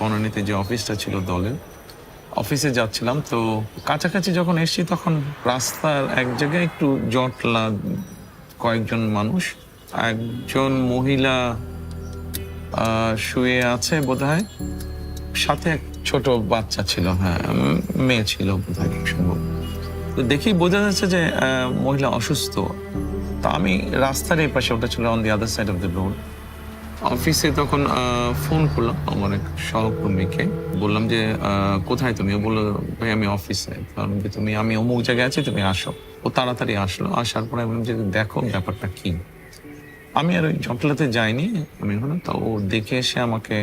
বনানীতে যে অফিসটা ছিল দলের, অফিসে যাচ্ছিলাম। তো কাছাকাছি যখন এসেছি তখন রাস্তার এক জায়গায় একটু জটলা, কয়েকজন মানুষ, একজন মহিলা শুয়ে আছে বোধহয়, সাথে এক ছোট বাচ্চা ছিল, হ্যাঁ মেয়ে ছিল বোধহয় সম্ভব। তো দেখেই বোঝা যাচ্ছে যে মহিলা অসুস্থ। তা আমি রাস্তার এই পাশে, ওটা ছিল on the other side of the road, অফিসে তখন ফোন করলাম আমার এক সহকর্মীকে, বললাম যে কোথায় তুমি? ও বললো ভাই আমি অফিসে। কারণ যে আমি অমুক জায়গায় আছি, তুমি আসো। ও তাড়াতাড়ি আসলো, আসার পরে আমি যে দেখো ব্যাপারটা কি। আমি আর ওই জটলাতে যাইনি, আমি হলো তো ও দেখে এসে আমাকে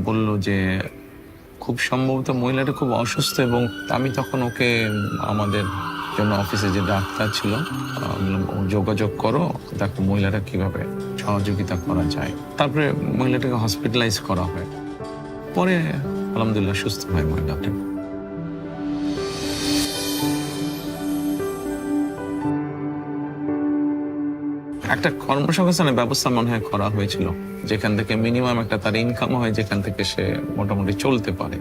বলল যে খুব সম্ভবত মহিলাটা খুব অসুস্থ, এবং আমি তখন ওকে আমাদের জন্য অফিসে যে ডাক্তার ছিল যোগাযোগ করো, দেখো মহিলাটা কিভাবে সহযোগিতা করা যায়। তারপরে মহিলাটাকে হসপিটালাইজ করা হয়, পরে আলহামদুলিল্লাহ সুস্থ হয় মহিলাটা। একটা কর্মসংস্থানের ব্যবস্থা মনে হয় করা হয়েছিল, যেখান থেকে মিনিমাম একটা তার ইনকাম হয়, যেখান থেকে সে মোটামুটি চলতে পারে।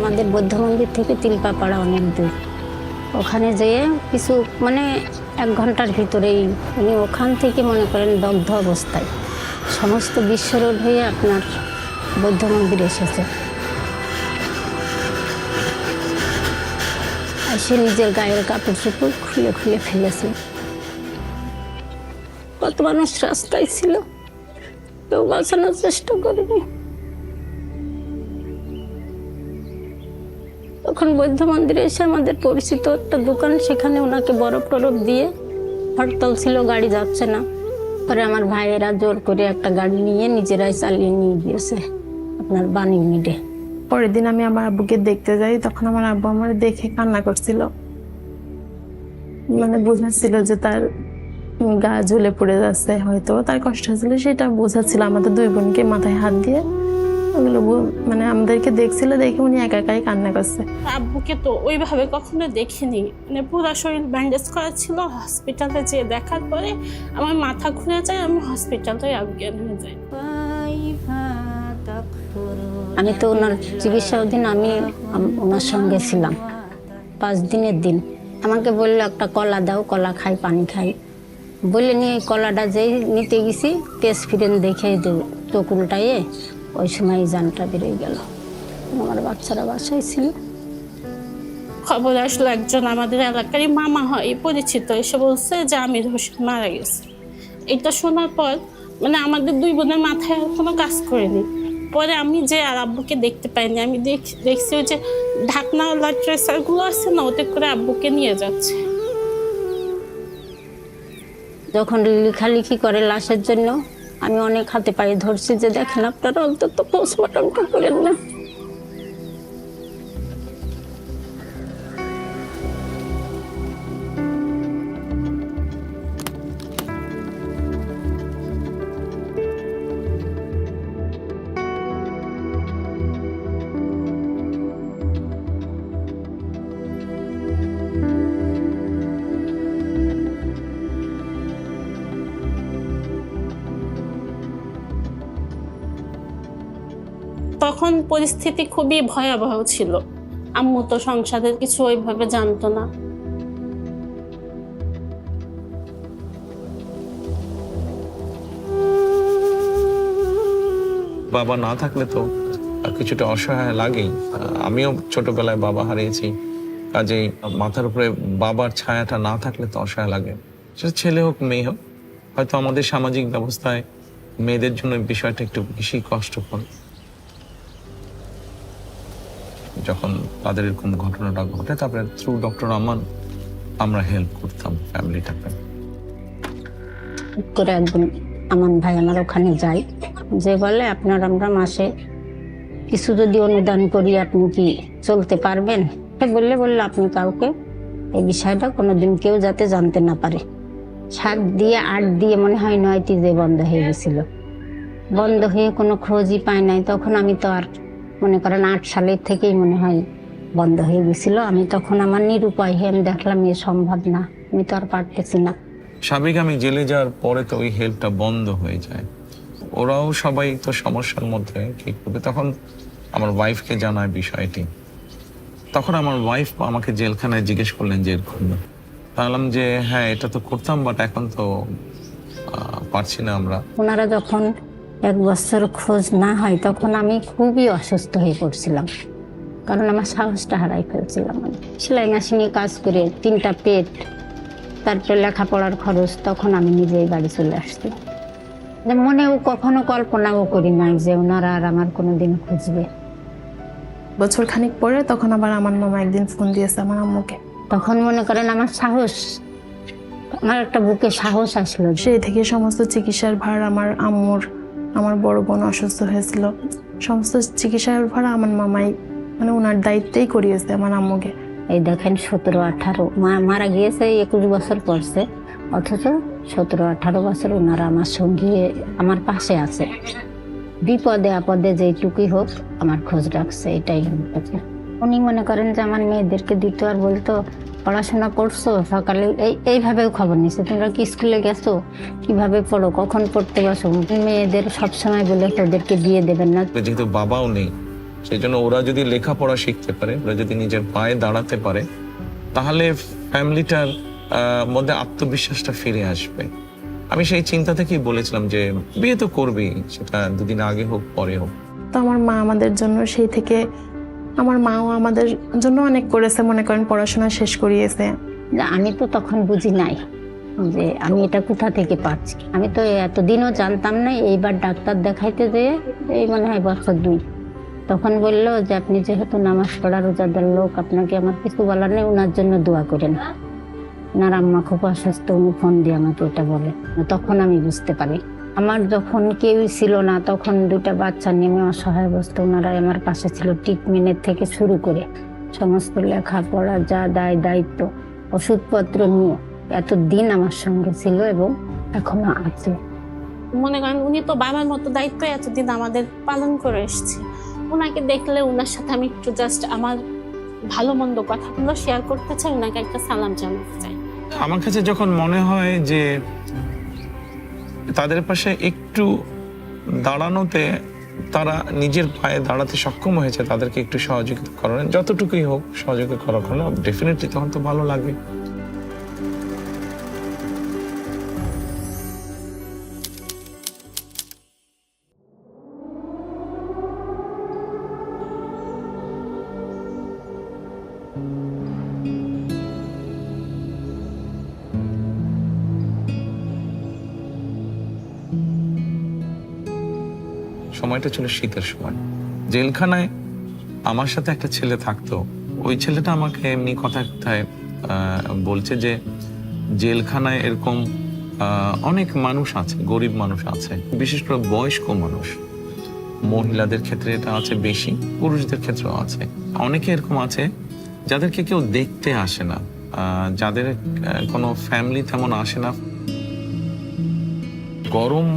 আমাদের বৌদ্ধ মন্দির থেকে তিলপাপাড়া অনেক দূর। ওখানে যেয়ে কিছু মানে 1 ঘন্টার ভিতরেই উনি ওখান থেকে মনে করেন দগ্ধ অবস্থায় সমস্ত বিশ্ব রোড হয়ে আপনার বৌদ্ধ মন্দির এসেছে। আর সে নিজের গায়ের কাপড় চোপড় খুলে খুলে ফেলেছে। কত মানুষ রাস্তায় ছিল, কেউ বাঁচানোর চেষ্টা করেনি। তখন বৌদ্ধ মন্দিরে এসে আমাদের পরিচিত একটা দোকান, সেখানে ওনাকে বরফ টরফ দিয়ে, হরতাল ছিল, গাড়ি যাচ্ছে না। পরে আমার ভাইয়েরা জোর করে একটা গাড়ি নিয়ে নিজেরাই চালিয়ে নিয়ে গিয়েছে আপনার বাণী মিডে। পরের দিন আমি আমার আব্বুকে দেখতে যাই, তখন আমার আব্বু আমার দেখে কান্না করছিল, মানে বোঝাচ্ছিল যে তার গা ঝুলে পড়ে যাচ্ছে, হয়তো তার কষ্ট হচ্ছিল, সেটা বোঝাচ্ছিল। আমাদের 2 বোনকে মাথায় হাত দিয়ে ওগুলো মানে আমাদেরকে দেখছিল, দেখে উনি একা একাই কান্না করছে। আব্বুকে তো ওইভাবে কখনো দেখিনি, মানে পুরো শরীর ব্যান্ডেজ করা ছিল। হসপিটালে যেয়ে দেখার পরে আমার মাথা ঘুরে যায়, আমি হসপিটালে অজ্ঞান হয়ে যাই। আমি তো ওনার চিকিৎসাধীন, আমি ওনার সঙ্গে ছিলাম 5 দিনের দিন। আমাকে বললো একটা কলা দাও, কলা খাই, পানি খাই বলে নিয়ে কলাটা যেই নিতে গেছি, তেজ ফিরেন দেখে চোখ উল্টাইয়ে ওই সময় জানটা বেরিয়ে গেল। আমার বাচ্চারা বাসায় ছিল। খবর আসলো, একজন আমাদের এলাকারই মামা হয় পরিচিত, এসে বলছে যে আমির হোসেন মারা গেছে। এটা শোনার পর মানে আমাদের 2 বোনের মাথায় আর কোনো কাজ করেনি। পরে আমি যে আর আব্বুকে দেখতে পাইনি, আমি দেখছি ওই যে ঢাকনাওয়ালা ট্রেসারগুলো আছে না, ওতে করে আব্বুকে নিয়ে যাচ্ছে। যখন লেখালেখি করে লাশের জন্য, আমি অনেক হাতে পায়ে ধরছি যে দেখেন আপনারা অন্তত পোস্টমর্টমটা করেন না। তখন পরিস্থিতি খুবই ভয়াবহ ছিল। আম্মু তো সংসারের কিছু ওইভাবে জানতো না। বাবা না থাকলে তো কিছুটা অসহায় লাগেই। আমিও ছোটবেলায় বাবা হারিয়েছি, কাজেই মাথার উপরে বাবার ছায়াটা না থাকলে তো অসহায় লাগে। সেটা ছেলে হোক মেয়ে হোক। হয়তো আমাদের সামাজিক ব্যবস্থায় মেয়েদের জন্য বিষয়টা একটু বেশি কষ্টকর। যখন তাদের এরকম ঘটনাটা ঘটে, তারপরে থ্রু ডক্টর আমান আমরা হেল্প করতাম ফ্যামিলিটাকে। করে একদিন আমান ভাই আমার ওখানে যাই, যে বলে আপনার আমরা মাসে কিছু যদি অনুদান করি আপনি কি চলতে পারবেন? বললে আপনি কাউকে এই বিষয়টা কোনোদিন কেউ যাতে জানতে না পারে। 7 দিয়ে 8 দিয়ে মনে হয় 9টি যে বন্ধ হয়ে গেছিল, বন্ধ হয়ে কোনো খোঁজই পায় নাই। তখন আমি তো আর মনে করেন 8 সালের থেকেই মনে হয় বন্ধ হয়ে গেছিল। আমি তখন আমার নিরুপায় হয়ে আমি দেখলাম এ সম্ভব না, আমি তো আর পারতেছি না। স্বাভাবিক আমি জেলে যাওয়ার পরে তো ওই হেল্পটা বন্ধ হয়ে যায়। ওরাও সবাই তো সমস্যার মধ্যে, কি করবে। তখন আমার ওয়াইফকে জানায় বিষয়টি। তখন আমার ওয়াইফ আমাকে জেলখানায় জিজ্ঞেস করলেন যে এরকম। বললাম যে হ্যাঁ এটা তো করতাম, বাট এখন তো পারছি না আমরা। ওনারা যখন 1 বছর খোঁজ না হয় তখন আমি খুবই অসুস্থ হয়ে পড়ছিলাম, কারণ আমার সাহসটা হারাই ফেলছিলাম। সেলাই মেশিনে কাজ করে 3টা পেট, তারপরে লেখাপড়ার খরচ, তখন আমি নিজেই বাড়ি চলে আসছি। মনেও কখনো কল্পনাও করি নাই যে ওনারা আর আমার কোনোদিন খুঁজবে। বছর খানিক পরে তখন আবার আমার মামা একদিন ফোন দিয়েছে আমার আম্মুকে। তখন মনে করেন আমার সাহস, আমার একটা বুকে সাহস আসলো। সেই থেকে সমস্ত চিকিৎসার ভার আমার আম্মুর, আমার বড় বোন অসুস্থ হয়েছিল, সমস্ত চিকিৎসার ভার আমার মামাই মানে ওনার দায়িত্বেই করিয়েছে আমার আম্মুকে। এই দেখেন 17-18 মারা গিয়েছে 21 বছর পরছে, অথচ 17-18 বছর ওনারা আমার সঙ্গে আমার পাশে আছে। বিপদে আপদে যেটুকুই হোক আমার খোঁজ রাখছে, এটাই হচ্ছে। উনি মনে করেন যে আমার মেয়েদেরকে দিত আর বলতো পড়াশোনা করছো, সকালে এইভাবেও খবর নিচ্ছে, তোমরা কি স্কুলে গেছো, কিভাবে পড়ো, কখন পড়তে বসো। মেয়েদের সবসময় বলে ওদেরকে দিয়ে দেবেন না। যেহেতু বাবাও নেই, সেই জন্য ওরা যদি লেখাপড়া শিখতে পারে, ওরা যদি নিজের পায়ে দাঁড়াতে পারে, তাহলে ফ্যামিলিটার মধ্যে আত্মবিশ্বাসটা ফিরে আসবে। আমি সেই চিন্তা থেকেই বলেছিলাম যে বিয়ে তো করবি, সেটা 2 দিন আগে হোক পরে হোক। তো আমার মা আমাদের জন্য সেই থেকে, আমার মাও আমাদের জন্য অনেক করেছে, মনে করেন পড়াশোনা শেষ করিয়েছে। আমি তো তখন বুঝি নাই যে আমি এটা কোথা থেকে পাচ্ছি। আমি তো এতদিনও জানতাম না। এইবার ডাক্তার দেখাইতে যেয়ে এই মনে হয় বছর 2, তখন বললো যে আপনি যেহেতু নামাজ পড়া রোজাদার লোক, আপনাকে আমার কিছু বলার নেই, ওনার জন্য দোয়া করেন। ওনার আম্মা খুব অসুস্থ, উনি ফোন দিয়ে আমাকে এটা বলে। তখন আমি বুঝতে পারি। আমার যখন কেউই ছিল না, তখন 2টা বাচ্চা নেমে অসহায় অবস্থা, ওনারাই আমার পাশে ছিল। ট্রিটমেন্টের থেকে শুরু করে সমস্ত লেখাপড়া, যা দায়িত্ব, ওষুধপত্র নিয়ে এতদিন আমার সঙ্গে ছিল এবং এখনো আছে। মনে করেন উনি তো বাবার মতো দায়িত্ব এতদিন আমাদের পালন করে এসেছে। ওনাকে দেখলে ওনার সাথে আমি একটু জাস্ট আমার ভালো মন্দ কথাগুলো শেয়ার করতে চাই, ওনাকে একটা সালাম জানাতে চাই। আমার কাছে যখন মনে হয় যে তাদের পাশে একটু দাঁড়ানোতে তারা নিজের পায়ে দাঁড়াতে সক্ষম হয়েছে, তাদেরকে একটু সহযোগিতা করেন, যতটুকুই হোক সহযোগিতা করার জন্য, ডেফিনেটলি তখন তো ভালো লাগবে। সময়টা ছিল শীতের সময়। জেলখানায় আমার সাথে একটা ছেলে থাকতো। ওই ছেলেটা আমাকে এমনি কথায় কথায় বলছে যে জেলখানায় এরকম অনেক মানুষ আছে, গরিব মানুষ আছে, বিশেষ করে বয়স্ক মানুষ। মহিলাদের ক্ষেত্রে এটা আছে বেশি, পুরুষদের ক্ষেত্রেও আছে। অনেকে এরকম আছে যাদেরকে কেউ দেখতে আসে না, যাদের কোনো ফ্যামিলি তেমন আসে না, গরম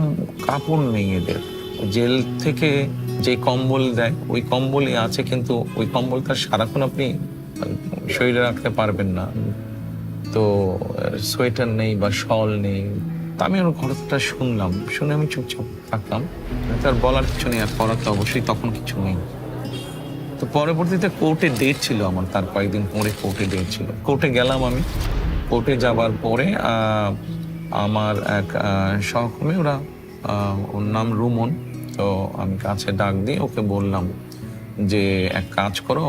কাপড় নেই এদের। জেল থেকে যে কম্বল দেয় ওই কম্বলই আছে, কিন্তু ওই কম্বলটা সারাক্ষণ আপনি শরীরে রাখতে পারবেন না। তো সোয়েটার নেই বা শল নেই। তা আমি ওর কথাটা শুনলাম, শুনে আমি চুপচাপ থাকলাম। তার বলার কিছু নেই, আর করার তো অবশ্যই তখন কিছু নেই। তো পরবর্তীতে কোর্টে ডেট ছিল আমার, তার কয়েকদিন পরে কোর্টে ডেট ছিল। কোর্টে গেলাম আমি। কোর্টে যাবার পরে আমার এক সহকর্মী, ওর নাম রুমন, তো আমি কাছে ডাক দিয়ে ওকে বললাম যে এক কাজ করো,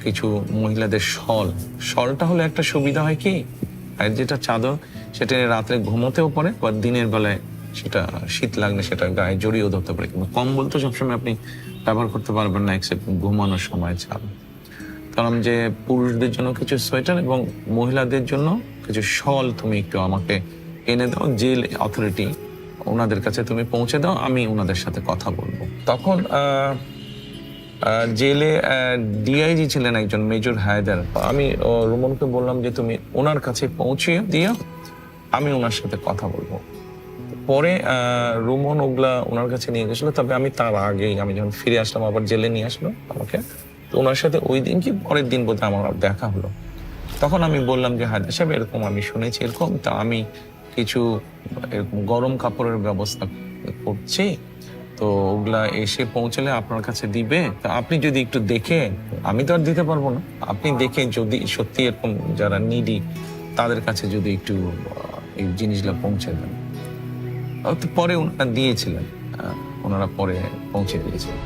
কিছু মহিলাদের শলটা হলে একটা সুবিধা হয় কি, আর যেটা চাদর সেটা রাত্রে ঘুমোতেও পারে, বা দিনের বেলায় সেটা শীত লাগলে সেটা গায়ে জড়িয়েও ধরতে পারে। কিন্তু কম্বল তো সবসময় আপনি ব্যবহার করতে পারবেন না, এক্সেপ্ট ঘুমানোর সময় ছাড়া। কারণ যে পুরুষদের জন্য কিছু সোয়েটার এবং মহিলাদের জন্য কিছু শল তুমি একটু আমাকে এনে দাও, জেল অথরিটি ওনাদের কাছে তুমি পৌঁছে দাও, আমি ওনাদের সাথে কথা বলবো। তখন জেলে ডিআইজি ছিলেন একজন মেজর হায়দার। আমি রুমনকে বললাম যে তুমি ওনার কাছে পৌঁছে দিও, আমি ওনার সাথে কথা বলবো। পরে রুমন ওগুলা ওনার কাছে নিয়ে গেছিল, তবে আমি তার আগেই আমি যখন ফিরে আসলাম আবার জেলে নিয়ে আসলো আমাকে, তো ওনার সাথে ওই দিন কি পরের দিন বোধহয় আমার দেখা হলো। তখন আমি বললাম যে হায়দার সাহেব এরকম আমি শুনেছি এরকম, তা আমি কিছু এরকম গরম কাপড়ের ব্যবস্থা করছি, তো ওগুলা এসে পৌঁছলে আপনার কাছে দিবে, তা আপনি যদি একটু দেখে, আমি তো আর দিতে পারবো না, আপনি দেখে যদি সত্যি এরকম যারা নিডি তাদের কাছে যদি একটু এই জিনিসগুলো পৌঁছে দেন। তো পরে ওনারা দিয়েছিলেন, ওনারা পরে পৌঁছে দিয়েছিলেন।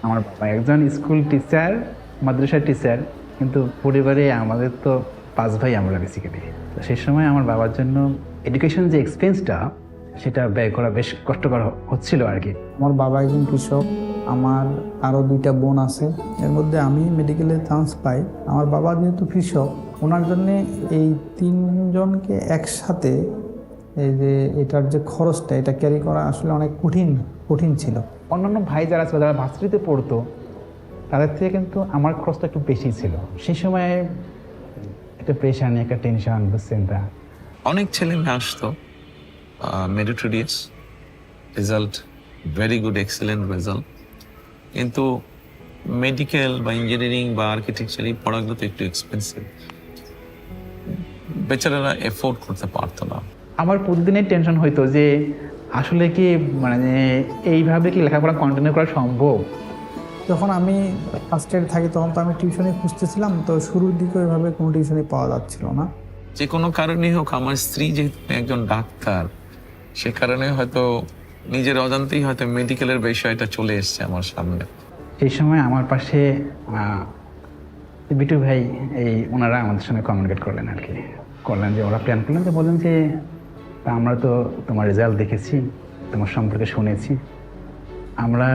আমার বাবা একজন স্কুল টিচার, মাদ্রাসার টিচার, কিন্তু পরিবারে আমাদের তো 5 ভাই আমরা বেসিক্যালি। তো সেই সময় আমার বাবার জন্য এডুকেশন যে এক্সপেন্সটা সেটা ব্যয় করা বেশ কষ্টকর হচ্ছিল আর কি। আমার বাবা একজন কৃষক, আমার আরও 2টা বোন আছে, এর মধ্যে আমি মেডিকেলে চান্স পাই। আমার বাবা যেহেতু কৃষক, ওনার জন্যে এই 3 জনকে একসাথে এই যে এটার যে খরচটা এটা ক্যারি করা আসলে অনেক কঠিন ছিল। অন্যান্য ভাই যারা ছিল, যারা ভার্সিটিতে পড়তো, তাদের থেকে কিন্তু আমার খরচটা একটু বেশি ছিল। সেই সময় একটা প্রেশার নিয়ে, একটা টেনশন, বুঝছেন তা। অনেক ছেলে মেয়ে আসতো, meritorious result, very good, excellent result, কিন্তু মেডিকেল বা ইঞ্জিনিয়ারিং বা আর্কিটেকচার এই পড়াগুলো তো একটু এক্সপেন্সিভ, বেচারারা এফোর্ড করতে পারতো না। আমার প্রতিদিনের টেনশন হইতো যে আসলে কি মানে এইভাবে কি লেখাপড়া কন্টিনিউ করা সম্ভব। যখন আমি ফার্স্ট ইয়ারে থাকি তখন তো আমি টিউশনি খুঁজতেছিলাম, তো শুরুর দিকে ওইভাবে কোনো টিউশনি পাওয়া যাচ্ছিল না। যে কোনো কারণে হোক, আমার স্ত্রী যেহেতু একজন ডাক্তার, সে কারণে হয়তো নিজের অজান্তেই হয়তো মেডিকেলের বিষয়টা চলে এসছে আমার সামনে। এই সময় আমার পাশে বিটু ভাই, এই ওনারা আমাদের সঙ্গে কমিউনিকেট করলেন আর কি, করলেন যে ওরা প্ল্যান করলেন, যে বললেন যে আমরা তো তোমার রেজাল্ট দেখেছি, তোমার সম্পর্কে শুনেছি, আমরা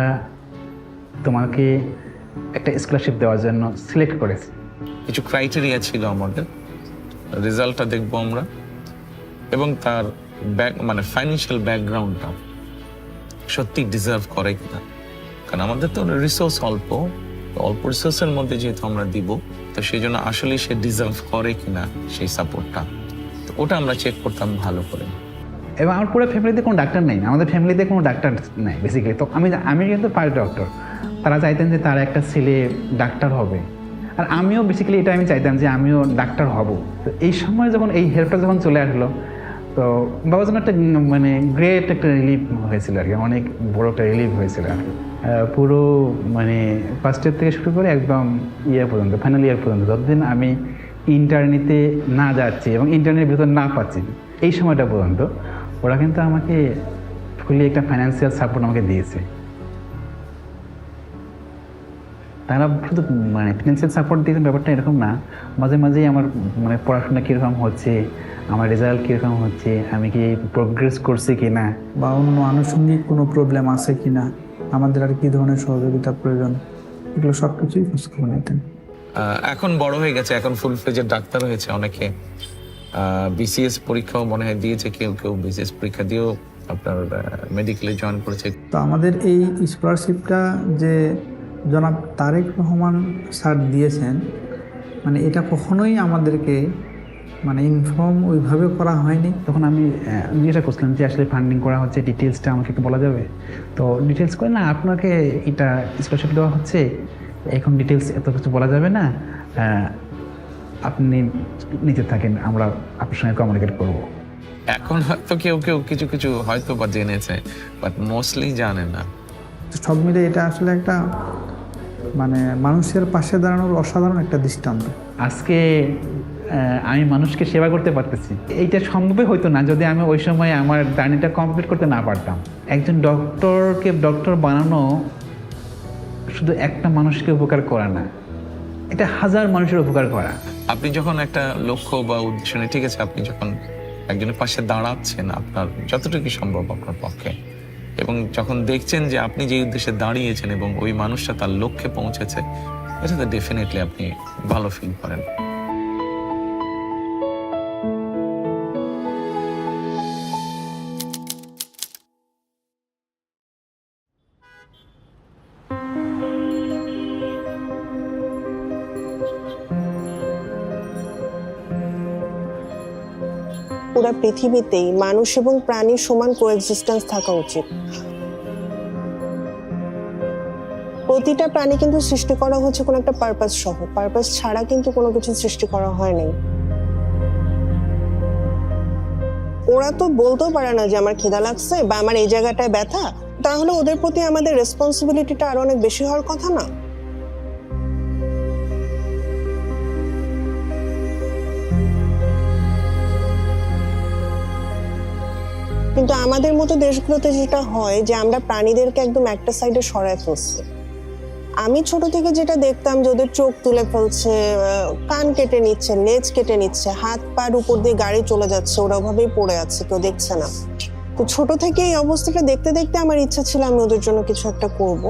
তোমাকে একটা স্কলারশিপ দেওয়ার জন্য সিলেক্ট করেছি। কিছু ক্রাইটেরিয়া ছিল আমাদের, রেজাল্টটা দেখবো আমরা, এবং তার মানে ফাইন্যান্সিয়াল ব্যাকগ্রাউন্ডটা সত্যি ডিজার্ভ করে কিনা, কারণ আমাদের তো রিসোর্স অল্প রিসোর্সের মধ্যে যেহেতু আমরা দিব, তো সেই জন্য আসলে সে ডিজার্ভ করে কিনা সেই সাপোর্টটা, তো ওটা আমরা চেক করতাম ভালো করে। এবং আমার পুরো ফ্যামিলিতে কোনো ডাক্তার নেই, আমাদের ফ্যামিলিতে কোনো ডাক্তার নেই বেসিক্যালি। তো আমি কিন্তু ফার্স্ট ডক্টর, তারা চাইতেন যে তার একটা ছেলে ডাক্তার হবে, আর আমিও বেসিক্যালি এটা আমি চাইতাম যে আমিও ডাক্তার হব। তো এই সময় যখন এই হেল্পটা যখন চলে আসলো, তো বাবার জন্য একটা মানে গ্রেট একটা রিলিফ হয়েছিল আর কি, অনেক বড় একটা রিলিফ হয়েছিল আর কি। পুরো মানে ফার্স্ট ইয়ার থেকে শুরু করে একদম ইয়ার পর্যন্ত, ফাইনাল ইয়ার পর্যন্ত, যতদিন আমি ইন্টার্নিতে না যাচ্ছি এবং ইন্টার্নের ভিতর না পাচ্ছি, এই সময়টা পর্যন্ত ওরা কিন্তু আমাকে ফুলি একটা ফাইন্যান্সিয়াল সাপোর্ট আমাকে দিয়েছে। তারা শুধু মানে ফিনান্সিয়াল সাপোর্ট দিয়েছেন ব্যাপারটা এরকম না, মাঝে মাঝেই আমার মানে পড়াশোনা কীরকম হচ্ছে, আমার রেজাল্ট কীরকম হচ্ছে, আমি কি প্রোগ্রেস করছি কি না, বা অন্য আনুষঙ্গিক কোনো প্রবলেম আছে কি না, আমাদের আর কি ধরনের সহযোগিতা প্রয়োজন, এগুলো সব কিছুই খোঁজখবর নিতেন। এখন বড় হয়ে গেছে, এখন ফুল ফ্লেজের ডাক্তার হয়েছে অনেকে, বিসিএস পরীক্ষাও মনে হয় দিয়েছে, কেউ বিসিএস পরীক্ষা দিয়েও আপনার মেডিকেলে জয়েন করেছে। তো আমাদের এই স্কলারশিপটা যে জনাব তারেক রহমান স্যার দিয়েছেন, মানে এটা কখনোই আমাদেরকে মানে ইনফর্ম ওইভাবে করা হয়নি। তখন আমি যেটা করছিলাম যে আসলে ফান্ডিং করা হচ্ছে, ডিটেলসটা আমাকে একটু বলা যাবে? তো ডিটেলস করে না, আপনাকে এটা স্কলারশিপ দেওয়া হচ্ছে, এখন ডিটেলস এত কিছু বলা যাবে না, আপনি নিতে থাকেন, আমরা আপনার সঙ্গে কমিউনিকেট করবো। এখন হয়তো কেউ কিছু হয়তো বা জেনেছে, বাট মোস্টলি জানে না। সব মিলে এটা আসলে একটা মানে মানুষের পাশে দাঁড়ানোর অসাধারণ একটা দৃষ্টান্ত। আজকে আমি মানুষকে সেবা করতে পারতেছি, এইটা সম্ভবই হইতো না যদি আমি ওই সময় আমার জার্নিটা কমপ্লিট করতে না পারতাম। একজন ডক্টরকে ডক্টর বানানো শুধু একটা মানুষকে উপকার করা না, এটা হাজার মানুষের উপকার করা। আপনি যখন একটা লক্ষ্য বা উদ্দেশ্য নিয়ে, ঠিক আছে, আপনি যখন একজনের পাশে দাঁড়াচ্ছেন, আপনার যতটুকু সম্ভব আপনার পক্ষে, এবং যখন দেখছেন যে আপনি যে উদ্দেশ্যে দাঁড়িয়েছেন এবং ওই মানুষটা তার লক্ষ্যে পৌঁছেছে, এটাতে ডেফিনেটলি আপনি ভালো ফিল করেন। পুরো পৃথিবীতেই মানুষ এবং প্রাণীর সমান কোএক্সিস্টেন্স থাকা উচিত। প্রতিটা প্রাণী কিন্তু সৃষ্টি করা হচ্ছে কোনো একটা পারপাস সহ, পারপাস ছাড়া কিন্তু কোনো কিছু সৃষ্টি করা হয়নি। ওরা তো বলতেও পারে না যে আমার খিদা লাগছে বা আমার এই জায়গাটায় ব্যথা, তাহলে ওদের প্রতি আমাদের রেসপন্সিবিলিটিটা আরো অনেক বেশি হওয়ার কথা না? কিন্তু আমাদের মতো দেশগুলোতে যেটা হয় যে আমরা প্রাণীদেরকে একদম একটা সাইডে সরায় ফেলছি। আমি ছোট থেকে যেটা দেখতাম যে ওদের চোখ তুলে ফেলছে, কান কেটে নিচ্ছে, লেজ কেটে নিচ্ছে, হাত পার উপর দিয়ে গাড়ি চলে যাচ্ছে, ওরা ওভাবেই পড়ে আছে, কেউ দেখছে না। তো ছোট থেকে এই অবস্থাটা দেখতে দেখতে আমার ইচ্ছা ছিল আমি ওদের জন্য কিছু একটা করব।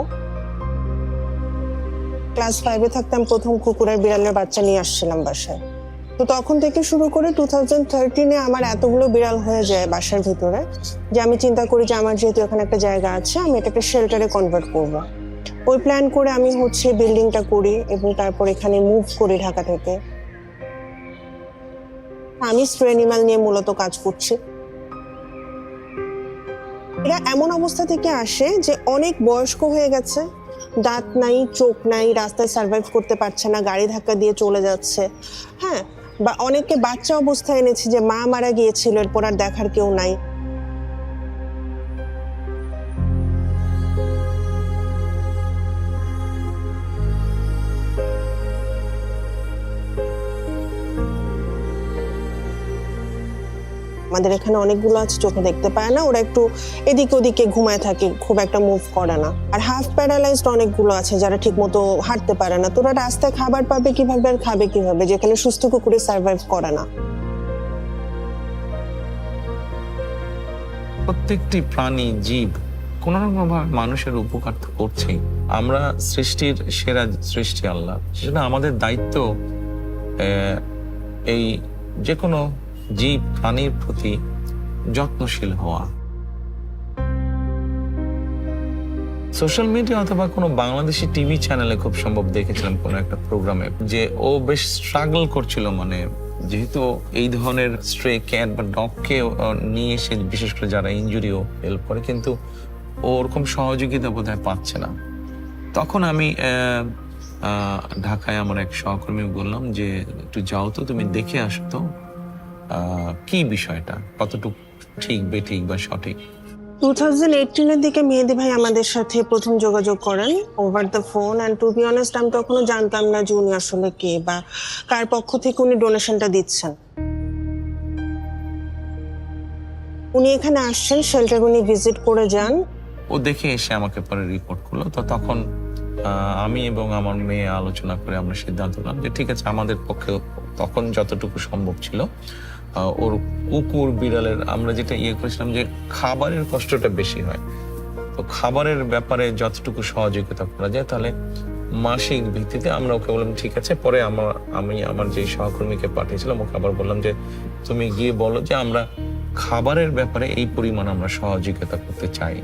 ক্লাস 5-এ থাকতাম, প্রথম কুকুরের বিড়ালের বাচ্চা নিয়ে আসছিলাম বাসায়। তো তখন থেকে শুরু করে 2013-এ আমার এতগুলো বিড়াল হয়ে যায় বাসার ভিতরে যে আমি চিন্তা করি যে আমার যেহেতু এখানে একটা জায়গা আছে, আমি এটাকে শেল্টারে কনভার্ট করব। ওই প্ল্যান করে আমি বিল্ডিংটা করি এবং তারপর এখানে মুভ করি ঢাকা থেকে। আমি স্ট্রে অ্যানিমাল নিয়ে মূলত কাজ করছি। এরা এমন অবস্থা থেকে আসে যে অনেক বয়স্ক হয়ে গেছে, দাঁত নাই, চোখ নাই, রাস্তায় সার্ভাইভ করতে পারছে না, গাড়ি ধাক্কা দিয়ে চলে যাচ্ছে। হ্যাঁ, বা অনেককে বাচ্চা অবস্থায় এনেছি যে মা মারা গিয়েছিল, এরপর আর দেখার কেউ নাই। আমাদের এখানে অনেকগুলো আছে চোখে দেখতে পায় না, ওরা একটু এদিকে ওদিকে ঘুমায় থাকে, খুব একটা মুভ করে না। আর হাফ প্যারালাইজড অনেকগুলো আছে যারা ঠিক মতো হাঁটতে পারে না। তোরা রাস্তায় খাবার পাবে কিভাবে আর খাবে কিভাবে, যেখানে সুস্থ কুকুরে সার্ভাইভ করে না। প্রত্যেকটি প্রাণী, জীব কোনো না কোনোভাবে মানুষের উপকার তো করছেই। আমরা সৃষ্টির সেরা সৃষ্টি আল্লাহ, সেজন্য আমাদের দায়িত্ব এই যে কোনো জীব প্রাণীর প্রতি যত্নশীল হওয়া। সোশ্যাল মিডিয়া অথবা কোনো বাংলাদেশি টিভি চ্যানেলে খুব সম্ভব দেখেছিলাম কোনো একটা প্রোগ্রামে যে ও বেশ স্ট্রাগল করছিল, মানে যেহেতু এই ধরনের স্ট্রে ক্যাট বা ডগকে নিয়ে এসে বিশেষ করে যারা ইনজুরিও হেল্প করে, কিন্তু ও ওরকম সহযোগিতা বোধহয় পাচ্ছে না। তখন আমি ঢাকায় আমার এক সহকর্মী বললাম যে একটু যাও তো, তুমি দেখে আসো তো কি বিষয়টা কতটুকু ঠিক বেঠিক বা সঠিক। 2018-এর দিকে মেহেদি ভাই আমাদের সাথে প্রথম যোগাযোগ করেন over the phone. And to be honest, আমি তখনও জানতাম না যে উনি আসলে কে বা কার পক্ষ থেকে উনি ডোনেশনটা দিচ্ছেন। উনি এখানে আসছেন, শেল্টার উনি ভিজিট করে যান। ও দেখে এসে আমাকে পরে রিপোর্ট করলো। তো তখন আমি এবং আমার মেয়ে আলোচনা করে আমরা সিদ্ধান্ত নিলাম যে ঠিক আছে, আমাদের পক্ষে তখন যতটুকু সম্ভব ছিল ওর কুকুর বিড়ালের আমরা যেটা করেছিলাম যে খাবারের কষ্টটা বেশি হয়, তো খাবারের ব্যাপারে যতটুকু সহযোগিতা করা যায়, তাহলে মাসিক ভিত্তিতে আমরা ওকে বললাম ঠিক আছে। পরে আমি আমার যে সহকর্মীকে পাঠিয়েছিলাম ওকে আবার বললাম যে তুমি গিয়ে বলো যে আমরা খাবারের ব্যাপারে এই পরিমাণ আমরা সহযোগিতা করতে চাই,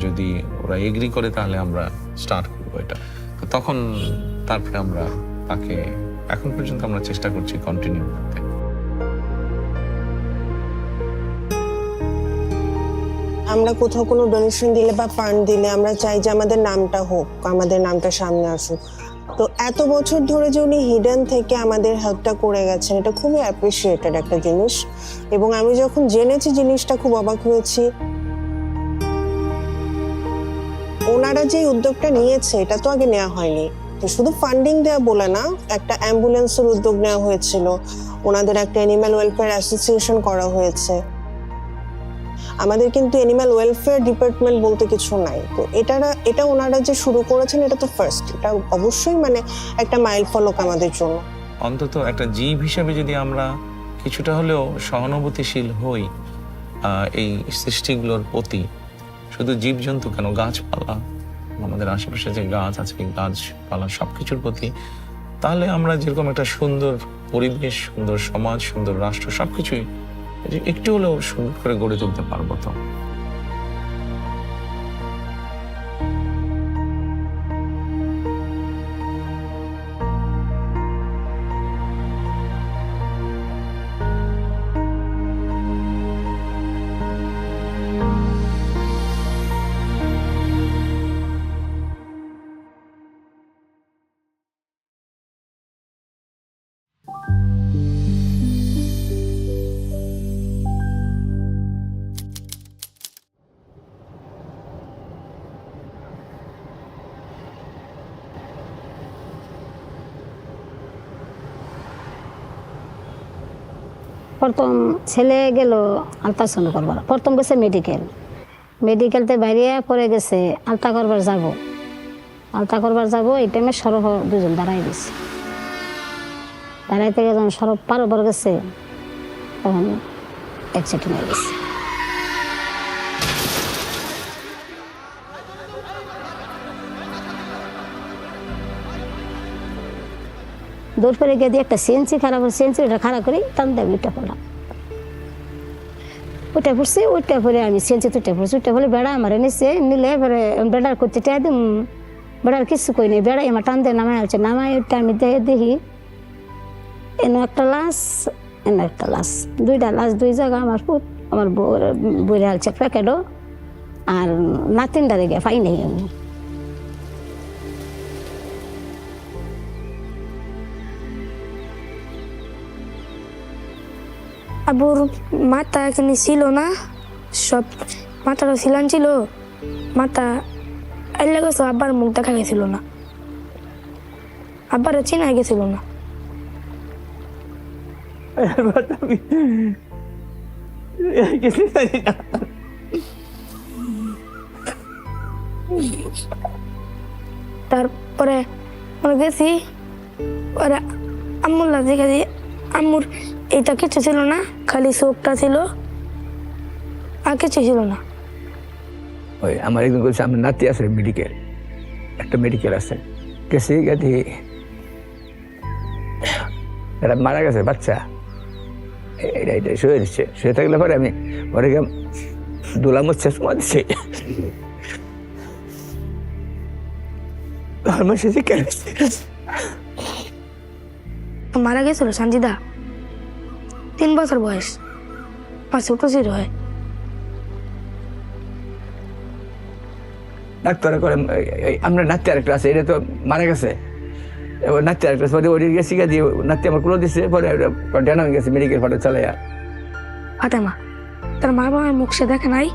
যদি ওরা এগ্রি করে তাহলে আমরা স্টার্ট করবো এটা। তো তখন তারপরে আমরা তাকে এখন পর্যন্ত আমরা চেষ্টা করছি কন্টিনিউ করতে। আমরা কোথাও কোনো ডোনেশন দিলে বা ফান্ড দিলে আমরা চাই যে আমাদের নামটা হোক, আমাদের নামটা সামনে আসুক। তো এত বছর ধরে যে উনি হিডেন থেকে আমাদের হেল্পটা করে গেছেন, এটা খুবই অ্যাপ্রিসিয়েটেড একটা জিনিস। এবং আমি যখন জেনেছি জিনিসটা খুব অবাক হয়েছি। ওনারা যে উদ্যোগটা নিয়েছে এটা তো আগে নেওয়া হয়নি। তো শুধু ফান্ডিং দেওয়া বলে না, একটা অ্যাম্বুলেন্সের উদ্যোগ নেওয়া হয়েছিল, ওনাদের একটা অ্যানিম্যাল ওয়েলফেয়ার অ্যাসোসিয়েশন করা হয়েছে। আমাদের কিন্তু অ্যানিম্যাল ওয়েলফেয়ার ডিপার্টমেন্ট বলতে কিছু নাই। তো এটা ওনারা যে শুরু করেছেন এটা তো ফার্স্ট, এটা অবশ্যই মানে একটা মাইল ফলক আমাদের জন্য। অন্তত একটা জীব হিসেবে যদি আমরা কিছুটা হলেও সহানুভূতিশীল হই এই সৃষ্টিগুলোর প্রতি, শুধু জীবজন্তু কেন, গাছপালা, আমাদের আশেপাশে যে গাছ আছে, গাছপালা সবকিছুর প্রতি, তাহলে আমরা যেরকম একটা সুন্দর পরিবেশ, সুন্দর সমাজ, সুন্দর রাষ্ট্র, সবকিছুই একটু হলেও সুন্দর করে গড়ে তুলতে পারবো। তো প্রথম ছেলে গেল আলট্রাসাউন্ড করবার, প্রথম গেছে মেডিকেলতে বাইরে পরে গেছে আলট্রা করবার যাব। এই টাইমে সরব দুজন দাঁড়াই দিছে, দাঁড়াইতে যখন সরব পার ওপর গেছে তখন অ্যাক্সিডেন্ট হয়ে গেছে। দৌড় করে গিয়ে দিয়ে একটা সিএনসি খারাপ হল, সিএনসিটা খারাপ করে টান দেয় উইটা পড়লাম, ওইটা পরে আমি সিএনসি উঠে পড়লে বেড়া আমার নিলে এবারে বেড়ার করতে চাই দিম, বেড়ার কিছু কই নেই, বেড়াই আমার টান দিয়ে নামাই আছে, নামাই ওইটা আমি দেখি এনে একটা লাশ, দুইটা লাশ, দুই জায়গা আমার পুত আমার বইরে আলছে প্যাকেটও, আর নাতিনটারে গিয়ে পাই নেই আমি। আবুর মাথা এখানে ছিল না, সব মাথাটা ছিলান ছিল, মাথা এলে গেছে, আব্বার মুখ দেখা গেছিল না, আব্বারে চেনা গেছিল না। তারপরে গেছি ওরা আম্মুল্লা দেখে, আম্মুর এটা কিছু ছিল না, খালি চোখটা ছিল, আর কিছু ছিল না। ওই আমার একজন বলছে আমার নাতি আছে একটা মেডিকেল আছে, গেছি গেছি এরা মারা গেছে বাচ্চা, এটা শুয়ে দিচ্ছে, শুয়ে থাকলে পরে আমি পরে দোলা মুচ্ছে সময় দিচ্ছি, মারা গেছিল সঞ্জিদা, 3 বছর বয়স, 5 ছোট ছিল হয়। ডাক্তার করে আমরা নাতি আরেকটা আছে, এটা তো মারা গেছে, এবার নাতি আরেকটা পরে ওই গেছি দিয়ে নাতি আমার কুলো দিচ্ছে, পরে ডেনা হয়ে গেছে মেডিকেল ফটো চালাইয়া। ফাতেমা তার মা বাবার মুখ সে দেখে নাই,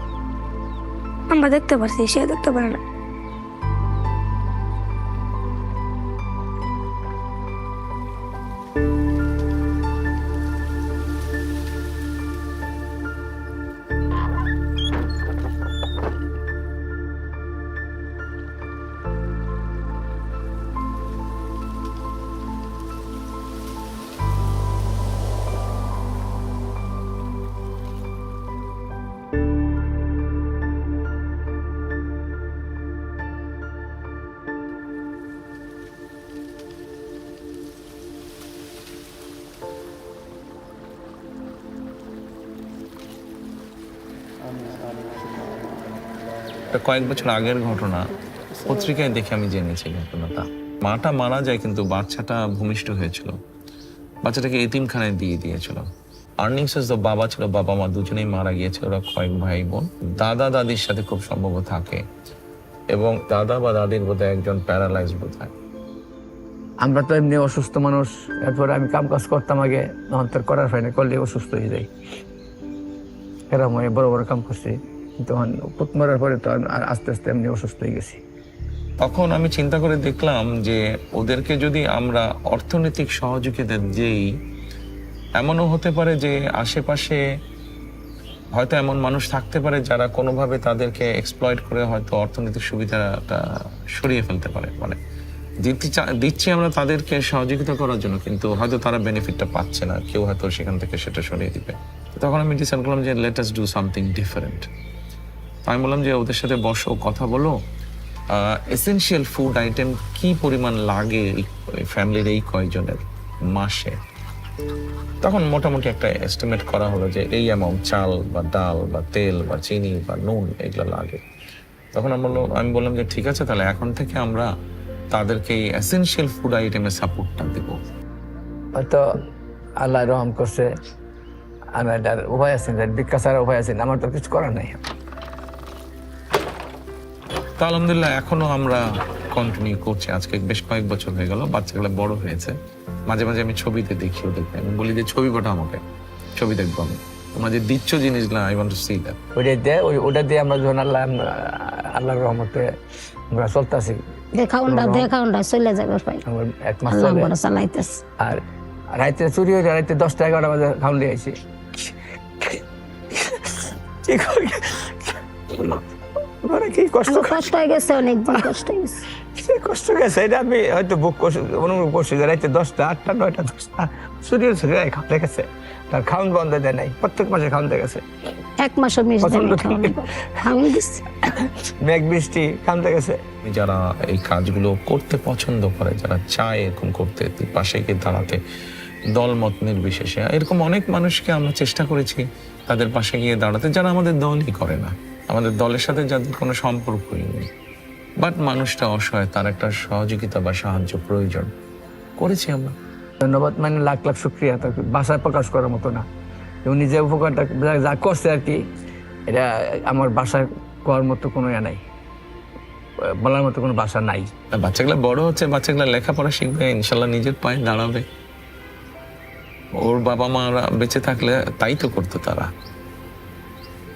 আমরা দেখতে পারছি, সে দেখতে পারে না। কয়েক বছর আগের ঘটনা, পত্রিকায় দেখে আমি জেনেছি ঘটনাটা। মাটা মারা যায় কিন্তু বাচ্চাটা ভূমিষ্ঠ হয়েছিল, বাচ্চাটাকে এতিমখানায় দিয়ে দিয়েছিল। আর্নিং সোর্স তো বাবা ছিল, বাবা মা দুজনেই মারা গিয়েছে, ওরা কয়েক ভাই বোন। দাদা দাদির সাথে খুব সম্ভব থাকে, এবং দাদা বা দাদির বোধহয় একজন প্যারালাইজ বোধহয়। আমরা তো এমনি অসুস্থ মানুষ, এরপরে আমি কাম কাজ করতাম আগে, তখন তোর করার হয় না, করলে অসুস্থ হয়ে যাই, এরকম বড় বড় কাম করছি, তখন পুত মরার পরে তো আস্তে আস্তে এমনি অসুস্থ হয়ে গেছি। তখন আমি চিন্তা করে দেখলাম যে ওদেরকে যদি আমরা অর্থনৈতিক সহযোগিতা দিই, এমনও হতে পারে যে আশেপাশে হয়তো এমন মানুষ থাকতে পারে যারা কোনোভাবে তাদেরকে এক্সপ্লয়েট করে হয়তো অর্থনৈতিক সুবিধাটা সরিয়ে ফেলতে পারে। মানে দিচ্ছি আমরা তাদেরকে সহযোগিতা করার জন্য, কিন্তু হয়তো তারা বেনিফিটটা পাচ্ছে না, কেউ হয়তো সেখান থেকে সেটা সরিয়ে দিবে। তখন আমি ডিসাইড করলাম যে let us do something different. আমি বললাম যে ওদের সাথে বসো, কথা বলো, এসেনশিয়াল ফুড আইটেম কি পরিমাণ লাগে ফ্যামিলির এই কয়জনের মাসে। তখন মোটামুটি একটা এস্টিমেট করা হলো যে এই অ্যামাউন্ট চাল বা ডাল বা তেল বা চিনি বা নুন এগুলো লাগে। তখন আমি বললাম যে ঠিক আছে, তাহলে এখন থেকে আমরা তাদেরকে এই এসেনশিয়াল ফুড আইটেমের সাপোর্টটা দেবো। হয়তো আল্লাহ রহম করছে, আমি এটার উপায় আছেন, ভিক্ষা ছাড়া উপায় আছেন, আমার তো কিছু করার নাই। তো আলহামদুলিল্লাহ এখনো আমরা কন্টিনিউ করছি। আজকে বেশ কয়েক বছর হয়ে গেল, বাচ্চাগুলো বড় হয়েছে। মাঝে মাঝে আমি ছবিতে দেখি ওদেরকে, আমি বলি যে ছবি পাঠাও আমাকে, ছবি দেখবো আমি, তোমরা যে দিচ্ছ জিনিসগুলো I want to see that. ওটা দিয়ে আমরা যখন আল্লাহর রহমতে আমরা চলতেছি, দেখাউন্ডা চলে যাবে ভাই, আমার 1 মাস আল্লাহ চলে। বড় চালাইতেছে। আর রাইতে চুরি হয়ে যায়, রাইতে 10টা-11টা বাজে খাউন দিয়ে আইছি। কি করি? কি কষ্ট কষ্ট হয়ে গেছে, অনেকদিন কষ্ট হয়ে গেছে। কষ্ট গেছে, এটা আমি হয়তো বুক করছি, অনুভব করছি যে রাইতে 10টা, 8টা, 9টা, 10টা চুরি হয়েছে, খাওয়া গেছে। তার খাউন বন্ধ দেয় নাই, প্রত্যেক মাসে খাউন দিয়ে গেছে। 1 মাসও মিস খাওয়ান দিচ্ছে। মেঘ বৃষ্টি খাউন দিয়ে গেছে। যারা এই কাজগুলো করতে পছন্দ করে, যারা চায় এরকম করতে, পাশে গিয়ে দাঁড়াতে, দলমত নির্বিশেষে, এরকম অনেক মানুষকে আমরা চেষ্টা করেছি তাদের পাশে গিয়ে দাঁড়াতে, যারা আমাদের দলই করে না, আমাদের দলের সাথে যাদের কোনো সম্পর্কই নেই, বাট মানুষটা অসহায়, তার একটা সহযোগিতা বা সাহায্য প্রয়োজন, করেছি আমরা। ধন্যবাদ, মানে লাখ লাখ শুক্রিয়া, তাকে ভাষায় প্রকাশ করার মতো না। এবং নিজে উপকারটা যা করছে আর কি, এটা আমার বাসায় করার মতো কোনো ইয়া নাই, বলার মতো কোনো ভাষা নাই। বাচ্চাগুলো বড় হচ্ছে, বাচ্চাগুলো লেখাপড়া শিখবে, ইনশাল্লাহ নিজের পায়ে দাঁড়াবে। ওর বাবা মারা বেঁচে থাকলে তাই তো করতো তারা,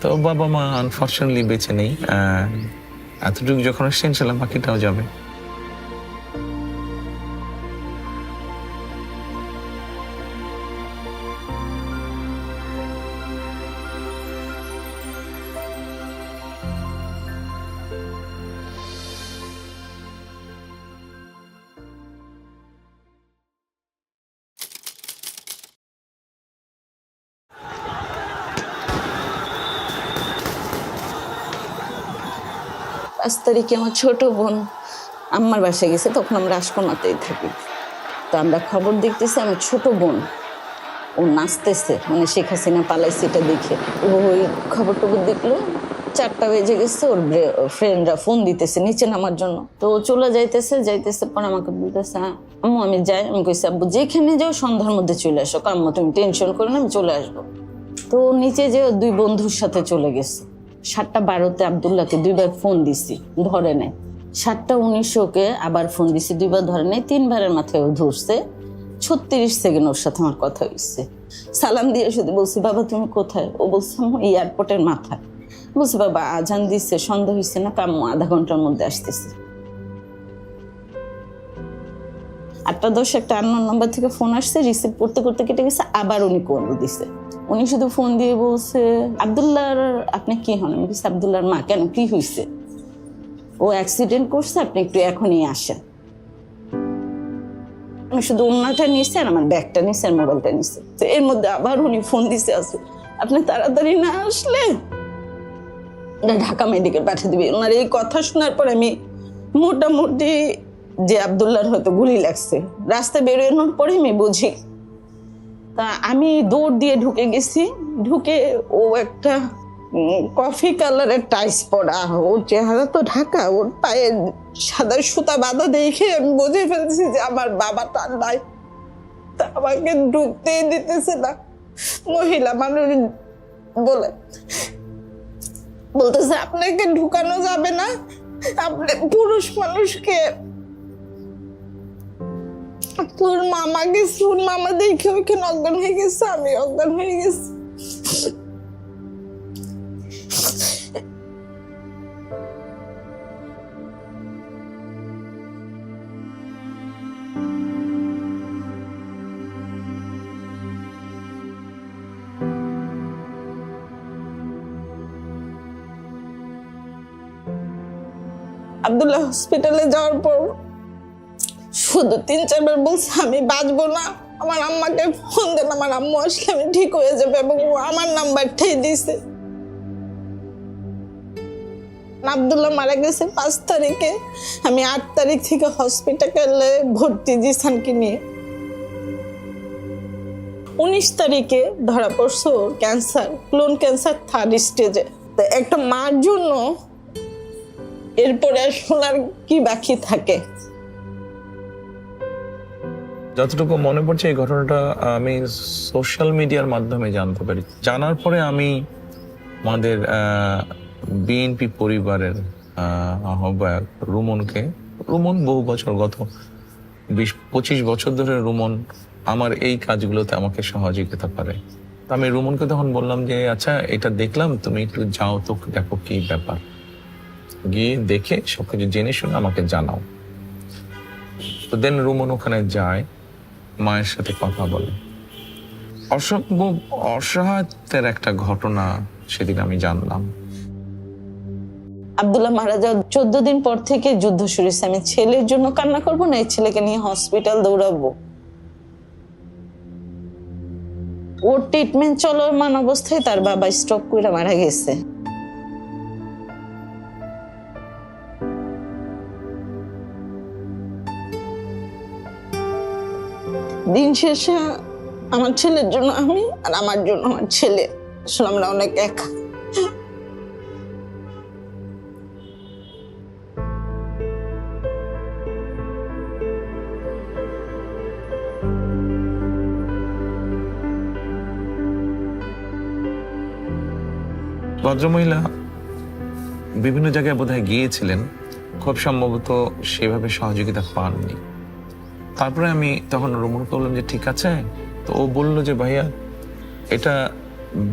তো বাবা মা আনফর্চুনেটলি বেঁচে নেই। এতটুকু যখন আসছে ইনশাল্লাহ বাকিটাও যাবে। পাঁচ তারিখে আমার ছোট বোন আম্মার বাসায় গেছে, তখন আমরা রাজকোনাতেই থাকি। তো আমরা খবর দেখতেছি আমার ছোট বোন ও নাচতেছে, মানে শেখ হাসিনা পালাইছে এটা দেখে ও ওই খবর টবর দেখলো। 4টা বেজে গেছে, ওর ফ্রেন্ডরা ফোন দিতেছে নিচে নামার জন্য। তো ও চলে যাইতেছে পরে আমাকে বলতেছে আম্মু আমি যাই। আমি কইছি আব্বু যেখানে যাও সন্ধ্যার মধ্যে চলে আসো, আম্মু তুমি টেনশন করো না, আমি চলে আসবো। তো নিচে যে 2 বন্ধুর সাথে চলে গেছে। 7:12 আব্দুল্লাহকে 2বার ফোন দিছি, ধরে নেয়। 7:19 আবার ফোন দিছি, 2বার ধরে নেয়। 3বারের মাথায় ও ধরছে। 36 সেকেন্ড ওর সাথে আমার কথা হয়েছে। সালাম দিয়ে শুধু বলছি বাবা তুমি কোথায়? ও বলছে আম্মু এয়ারপোর্টের মাথায়। বলছি বাবা আজান দিচ্ছে, সন্ধ্যা হয়েছে না, আম্মু আধা ঘন্টার মধ্যে আসতেছে। 8:10 একটা আননোন নাম্বার থেকে ফোন আসছে, রিসিভ করতে করতে কেটে গেছে। আবার উনি কল দিছে। উনি শুধু ফোন দিয়ে বলছে আব্দুল্লাহর আপনি কি হন? আমি বলছি আব্দুল্লাহর মা। কেন, কি হয়েছে? ও অ্যাক্সিডেন্ট করছে, আপনি একটু এখনই আসেন। আমি শুধু ওনাটা নিয়েছি আর আমার ব্যাগটা নিয়েছি আর মোবাইলটা নিয়েছি। তো এর মধ্যে আবার উনি ফোন দিছে আছে আপনি তাড়াতাড়ি না আসলে ঢাকা মেডিকেল পাঠিয়ে দিবে। ওনার এই কথা শোনার পর আমি মোটামুটি যে আব্দুল্লাহর হয়তো গুলি লাগছে, রাস্তায় বেরোনোর পরে আমি বুঝি। তা আমি দৌড় দিয়ে ঢুকে গেছি। ঢুকে ও একটা কফি কালারের টাইস পরা, ওর চেহারা তো ঢাকা, ওর পায়ে সাদা সুতা বাঁধা দেখে আমি বুঝে ফেলছি যে আমার বাবাটা নাই। তা আমাকে ঢুকতেই দিতেছে না। মহিলা মানুষ বলতেছে আপনাকে ঢুকানো যাবে না, আপনি পুরুষ মানুষকে। তোর মামা গেছে, ওর মামা দেখে ওখানে অজ্ঞান হয়ে গেছে, আমি অজ্ঞান হয়ে গেছি। আব্দুল্লাহ হসপিটালে যাওয়ার পর শুধু 3-4 বার বলছে আমি বাঁচবো না, আমার আম্মাকে ফোন দেন, আমার আম্মু আসলে আমি ঠিক হয়ে যাবে, এবং ও আমার নাম্বারটাই দিছে। আব্দুল্লাহ মারা গেছে 5 তারিখে, আমি 8 তারিখ থেকে হসপিটালে ভর্তি জিসানকে নিয়ে। 19 তারিখে ধরা পড়ছে ওর ক্যান্সার, ক্লোন ক্যান্সার 3rd স্টেজে। তো একটা মার জন্য এরপরে শোনার কি বাকি থাকে? যতটুকু মনে পড়ছে এই ঘটনাটা আমি সোশ্যাল মিডিয়ার মাধ্যমে জানতে পারি। জানার পরে আমি আমাদের বিএনপি পরিবারের আহ্বায়ক রুমন বহু বছর, গত 20-25 বছর ধরে রুমন আমার এই কাজগুলোতে আমাকে সহযোগিতা করে। তো আমি রুমনকে তখন বললাম যে আচ্ছা এটা দেখলাম, তুমি একটু যাও তো দেখো কি ব্যাপার, গিয়ে দেখে সবকিছু জেনে শুনে আমাকে জানাও। তো দেন রুমন ওখানে যায়, মায়ের সাথে কথা বলে। অসম্ভব অসহায়তার একটা ঘটনা সেদিন আমি জানলাম। আব্দুল্লাহ মারা যাওয়ার 14 দিন পর থেকে যুদ্ধ শুরু হয়েছে। আমি ছেলের জন্য কান্না করবো না, এই ছেলেকে নিয়ে হসপিটাল দৌড়াবো। ওর ট্রিটমেন্ট চলমান অবস্থায় তার বাবা স্ট্রোক করে মারা গেছে। দিন শেষে আমার ছেলের জন্য আমি, আর আমার জন্য আমার ছেলে, আসলে আমরা অনেক একা। ভদ্রমহিলা বিভিন্ন জায়গায় বোধহয় গিয়েছিলেন, খুব সম্ভবত সেভাবে সহযোগিতা পাননি। তারপরে আমি তখন রুমনকে বললাম যে ঠিক আছে। তো ও বললো যে ভাইয়া এটা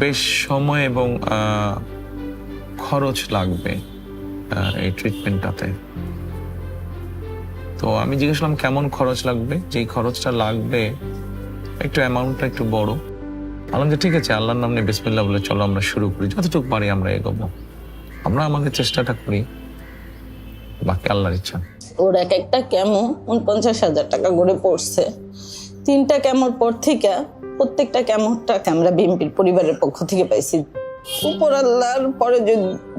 বেশ সময় এবং খরচ লাগবে এই ট্রিটমেন্টটাতে। তো আমি জিজ্ঞেস করলাম কেমন খরচ লাগবে, যেই খরচটা লাগবে একটু অ্যামাউন্টটা একটু বড়। বললাম যে ঠিক আছে, আল্লাহর নাম নিয়ে বিসমিল্লাহ বলে চলো আমরা শুরু করি, যতটুকু পারি আমরা এগোবো, আমরা আমাদের চেষ্টাটা করি, বাকি আল্লাহর ইচ্ছা। ওর এক একটা কেমো 49,000 টাকা করে পড়ছে। 3টা কেমোর পর থেকে প্রত্যেকটা কেমোর টাকা আমরা বিএনপির পরিবারের পক্ষ থেকে পাইছি। উপর আল্লাহর পরে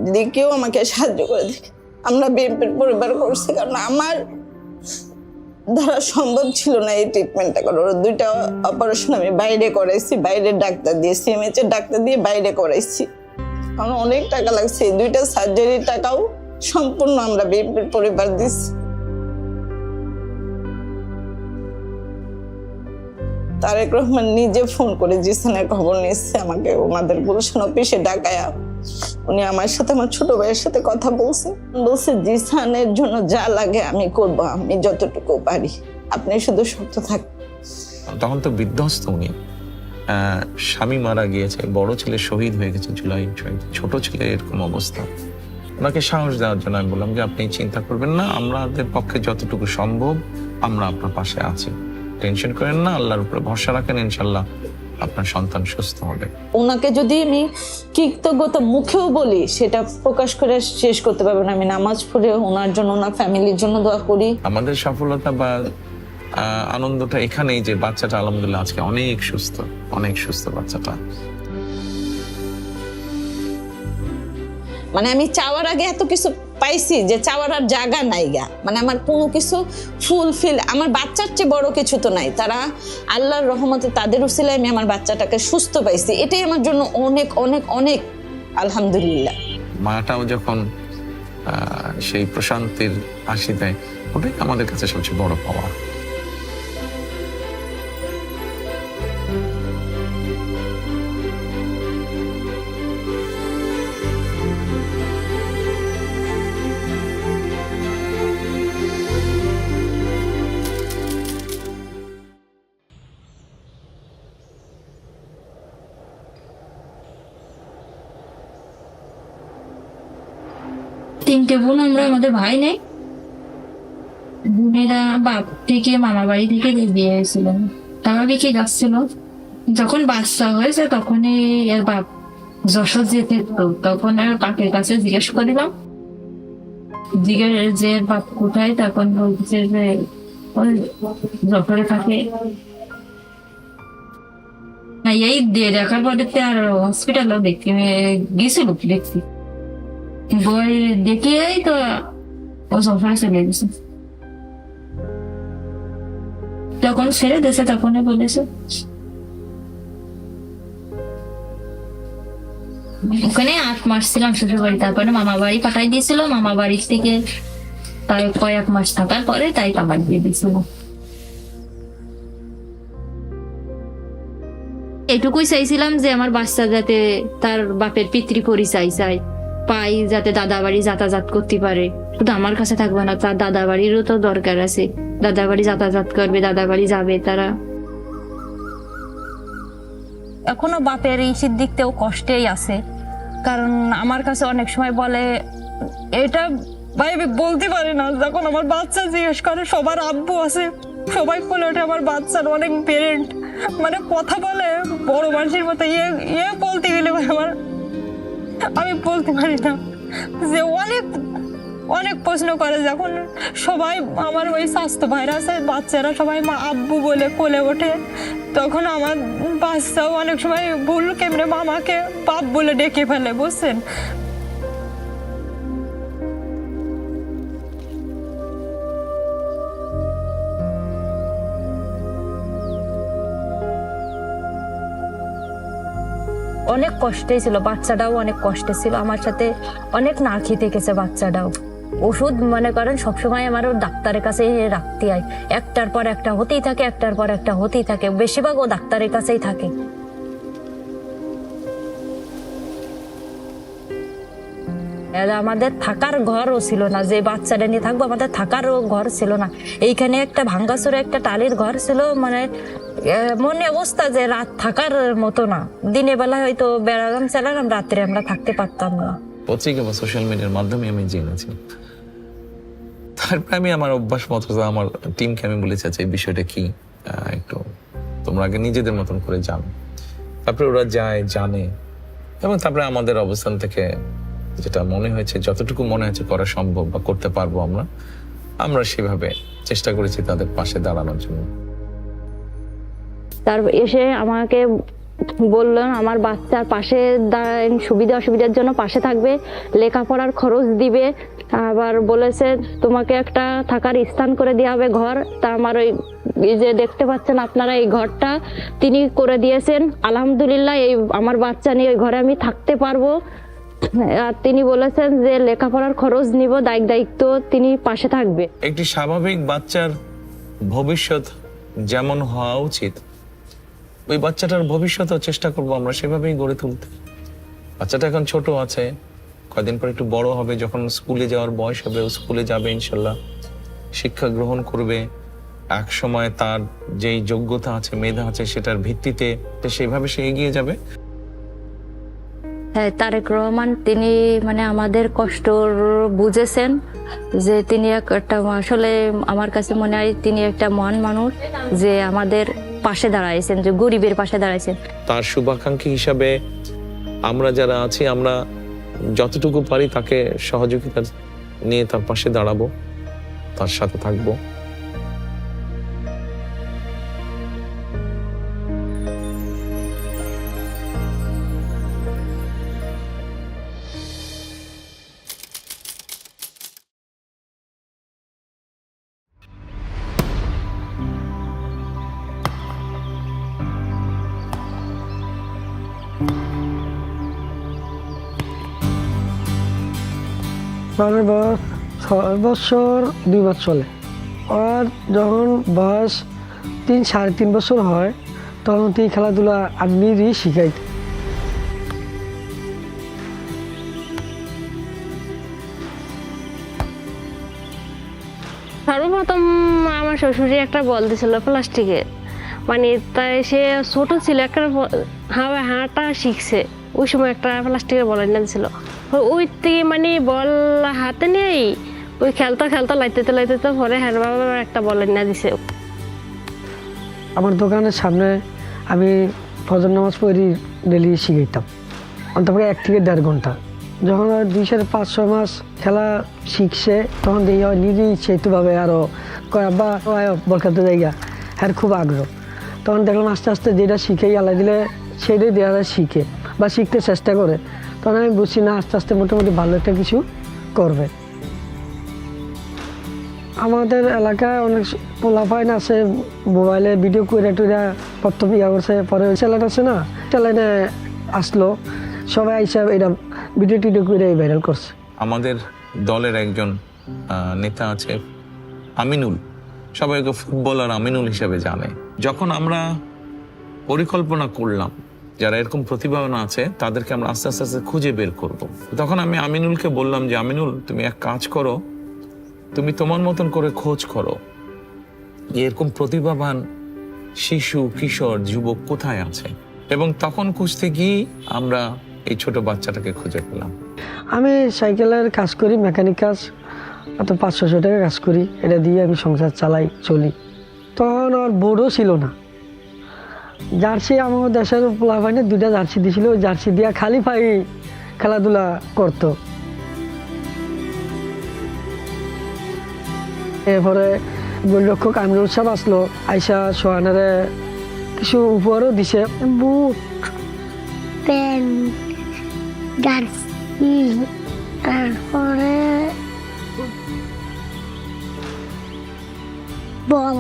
যদি কেউ আমাকে সাহায্য করে দেখে, আমরা বিএনপির পরিবার করছি, কারণ আমার ধরা সম্ভব ছিল না এই ট্রিটমেন্টটা করার। ওর 2টা অপারেশন আমি বাইরে করাইছি, বাইরে ডাক্তার দিয়ে, সিএমএইচ এর ডাক্তার দিয়ে বাইরে করাইছি, কারণ অনেক টাকা লাগছে। 2টা সার্জারির টাকাও সম্পূর্ণ আমরা বিএনপির পরিবার দিচ্ছি। তারেক রহমান নিজে ফোন করে জিসানের খবর নিচ্ছে, আমাকে ওনাদের গুলশান অফিসে ডাকায়া উনি আমার সাথে, আমার ছোট ভাইয়ের সাথে কথা বলছে জিসানের জন্য যা লাগে আমি করব, আমি যতটুকু পারি, আপনি শুধু শক্ত থাকুন। তখন তো বিধ্বস্ত উনি, স্বামী মারা গিয়েছে, বড় ছেলে শহীদ হয়ে গেছে জুলাই, ছোট ছেলে এরকম অবস্থা। ওনাকে সাহস দেওয়ার জন্য আমি বললাম যে আপনি চিন্তা করবেন না, আমাদের পক্ষে যতটুকু সম্ভব আমরা আপনার পাশে আছি, টেনশন করেন না, আল্লাহর উপরে ভরসা রাখেন, ইনশাল্লাহ আপনার সন্তান সুস্থ হবে। ওনাকে যদি আমি কৃতজ্ঞতা মুখেও বলি সেটা প্রকাশ করে শেষ করতে পারবো না। আমি নামাজ পড়ে ওনার জন্য, ওনার ফ্যামিলির জন্য দোয়া করি। আমাদের সফলতা বা আনন্দটা এখানেই যে বাচ্চাটা আলহামদুলিল্লাহ আজকে অনেক সুস্থ বাচ্চাটা। মানে আমি চাওয়ার আগে এত কিছু পাইছি যে চাওয়ার আর জায়গা নাই গা, মানে আমার কোনো কিছু ফুলফিল, আমার বাচ্চার চেয়ে বড় কিছু তো নাই। তারা আল্লাহর রহমতে তাদের উসিলায় আমি আমার বাচ্চাটাকে সুস্থ পাইছি, এটাই আমার জন্য অনেক অনেক অনেক আলহামদুলিল্লাহ। মাটাও যখন সেই প্রশান্তির হাসি দেয়, ওটাই আমাদের কাছে সবচেয়ে বড় পাওয়া। তিনটে বোন আমরা, আমাদের ভাই নেই। বোনেরা বাপ থেকে মামা বাড়ি থেকে বিয়ে হয়েছিলেন, তারা বিকে যাচ্ছিল। যখন বাচ্চা হয়েছে তখনই এর বাপ যশোর যেতে, তখন আর কাকের কাছে জিজ্ঞেস করিলাম, যে বাপ কোথায়, তখন বলছে যে যশোরে থাকে। এই দিয়ে দেখার পরে আর হসপিটালও দেখতে গেছিল, দেখছি বই দেখেই তো ও সোফায় চলে গেছে। যখন ছেড়ে দিয়েছে তখনই বলেছে। ওখানে 8 মাস ছিলাম শ্বশুর বাড়ি, তারপরে মামা বাড়ি পাঠাই দিয়েছিল। মামা বাড়ি থেকে তাই কয়েক মাস থাকার পরে তাই কাবার দিয়ে দিয়েছিল। এটুকুই চাইছিলাম যে আমার বাচ্চা যাতে তার বাপের পিতৃ পরিচয় চাই পাই, যাতে দাদা বাড়ি যাতায়াত করতে পারে। শুধু আমার কাছে থাকবে না, তার দাদা বাড়িরও তো দরকার আছে। দাদা বাড়ি যাতায়াত করবে, দাদা বাড়ি যাবে তারা। এখনো বাপের ইসির দিক থেকেও কষ্টেই আছে, কারণ আমার কাছে অনেক সময় বলে এটা ভাই আমি বলতে পারি না। যখন আমার বাচ্চা জিজ্ঞেস করে সবার আব্বু আছে, সবাই বলে ওঠে আমার বাচ্চার অনেক পেরেন্ট, মানে কথা বলে বড় মানুষের মতো ইয়ে বলতে গেলে আমার আমি বলতে পারি না। যে অনেক অনেক প্রশ্ন করে, যখন সবাই আমার ওই স্বাস্থ্য ভাইরা আছে বাচ্চারা সবাই মা আব্বু বলে কোলে ওঠে, তখন আমার বাচ্চাও অনেক সময় ভুল কেমনে মামাকে বাপ বলে ডেকে ফেলে, বুঝছেন। অনেক কষ্টে ছিল, বাচ্চাটাও অনেক কষ্টে ছিল, আমার সাথে অনেক না খেতে গেছে বাচ্চাটাও। ওষুধ মনে করেন সবসময় আমারও ডাক্তারের কাছে রাখতে হয়, একটার পর একটা হতেই থাকে, একটার পর একটা হতেই থাকে, বেশিরভাগ ও ডাক্তারের কাছেই থাকে। আমাদের থাকার ঘরও ছিল না, যে বাচ্চাটা নিয়ে থাকবো আমাদের থাকারও ঘর ছিল না। এইখানে একটা ভাঙ্গাচোরা একটা টালির ঘর ছিল, মানে মনে অবস্থা যে রাত থাকার মতো না। দিনের বেলা হয়তো বেড়ালাম চালালাম, রাত্রে আমরা থাকতে পারতাম না। পত্রিকা বা সোশ্যাল মিডিয়ার মাধ্যমে আমি জেনেছি। তারপরে আমি আমার অভ্যাস মতো আমার টিমকে আমি বলেছি আচ্ছা এই বিষয়টা কি, একটু তোমরা আগে নিজেদের মতন করে জানো। তারপরে ওরা যায় জানে, এবং তারপরে আমাদের অবস্থান থেকে যেটা মনে হয়েছে, যতটুকু মনে হয়েছে করা সম্ভব বা করতে পারবো আমরা সেভাবে চেষ্টা করেছি তাদের পাশে দাঁড়ানোর জন্য। তার এসে আমাকে বললেন আমার বাচ্চার পাশে সুবিধা অসুবিধার জন্য পাশে থাকবে, লেখাপড়ার খরচ দিবে, আবার বলেছে তোমাকে একটা থাকার স্থান করে দেওয়া হবে ঘর। তা আমার ওই যে দেখতে পাচ্ছেন আপনারা এই ঘরটা তিনি করে দিয়েছেন, আলহামদুলিল্লাহ। এই আমার বাচ্চা নিয়ে ওই ঘরে আমি থাকতে পারবো। আর তিনি বলেছেন যে লেখাপড়ার খরচ নিব, দায়িত্ব তিনি পাশে থাকবে। একটি স্বাভাবিক বাচ্চার ভবিষ্যৎ যেমন হওয়া উচিত, ওই বাচ্চাটার ভবিষ্যৎও চেষ্টা করবো আমরা সেভাবেই গড়ে তুলতে। বাচ্চাটা এখন ছোট আছে, কয়দিন পর একটু বড় হবে, যখন স্কুলে যাওয়ার বয়স হবে ও স্কুলে যাবে ইনশাল্লাহ, শিক্ষা গ্রহণ করবে। এক সময় তার যেই যোগ্যতা আছে, মেধা আছে, সেটার ভিত্তিতে সেইভাবে সে এগিয়ে যাবে। হ্যাঁ, তারেক রহমান তিনি মানে আমাদের কষ্ট বুঝেছেন, যে তিনি একটা আসলে আমার কাছে মনে হয় তিনি একটা মহান মানুষ, যে আমাদের পাশে দাঁড়াইছেন, যে গরিবের পাশে দাঁড়াইছেন। তার শুভাকাঙ্ক্ষী হিসাবে আমরা যারা আছি, আমরা যতটুকু পারি তাকে সহযোগিতা নিয়ে তার পাশে দাঁড়াবো, তার সাথে থাকবো। আমার বয়স 6 বছর 2 মাস চলে। আর যখন বয়স 3-3.5 বছর হয়, তখন তুই খেলাধুলা আমি শিখাই। সর্বপ্রথম আমার শ্বশুরি একটা বল দিয়েছিল প্লাস্টিকে, মানে তাই সে ছোট ছিল, একটা হাঁটা শিখছে, ওই সময় একটা প্লাস্টিকের বল এনে দিয়েছিল। ওই থেকে মানে বল হাতে নেই, ওই খেলতে লাইতে পরে হ্যাঁ বাবা একটা বল এনে দিছে। আমার দোকানের সামনে আমি ফজর নামাজ পড়ি, ডেলি শিখাইতাম, অন্তত 1 থেকে 1.5 ঘন্টা। যখন 2-5-6 মাস খেলা শিখছে, তখন দেখি নিজেই সেতুভাবে আরও কয় আব্বা বল খেলতে জায়গা, হ্যাঁ খুব আগ্রহ। তখন দেখলাম আস্তে আস্তে যেটা শিখেই আল্লাহ দিলে সেটাই দেওয়া শিখে। বা শিখতে চেষ্টা করে, তখন আমি বুঝছি না আস্তে আস্তে মোটামুটি ভালো একটা কিছু করবে। আমাদের এলাকায় অনেক পোলাপাইন আছে, মোবাইলে ভিডিও করে টুরা প্রথম ইয়া করছে, পরে চ্যানেল আছে না, চ্যানেলে আসলো, সবাই আইসা এটা ভিডিও টিডিও করে ভাইরাল করছে। আমাদের দলের একজন নেতা আছে আমিনুল, সবাই ওকে ফুটবলার আমিনুল হিসেবে জানে। যখন আমরা পরিকল্পনা করলাম যারা এরকম প্রতিভাবান আছে তাদেরকে আমরা আস্তে আস্তে আস্তে খুঁজে বের করব, তখন আমি আমিনুলকে বললাম যে আমিনুল, তুমি এক কাজ করো, তুমি তোমার মতন করে খোঁজ করো এরকম প্রতিভাবান শিশু, কিশোর, যুবক কোথায় আছে। এবং তখন খুঁজতে গিয়ে আমরা এই ছোট বাচ্চাটাকে খুঁজে পেলাম। আমি সাইকেলের কাজ করি, মেকানিক কাজ, অত 500 টাকা কাজ করি, এটা দিয়ে আমি সংসার চালাই, চলি। তখন আর বোর্ডও ছিল না, জার্সি আমার দেশের পোলাপাইনে 2টা জার্সি দিয়েছিল, ওই জার্সি দিয়া খালি পাই খেলাধুলা করতো। এরপরে গোলরক্ষক আমিনুল সাহেব আসলো, আইসা সোহানারে কিছু উপহারও দিছে, বুট, প্যান্ট, জার্সি, তারপরে বল।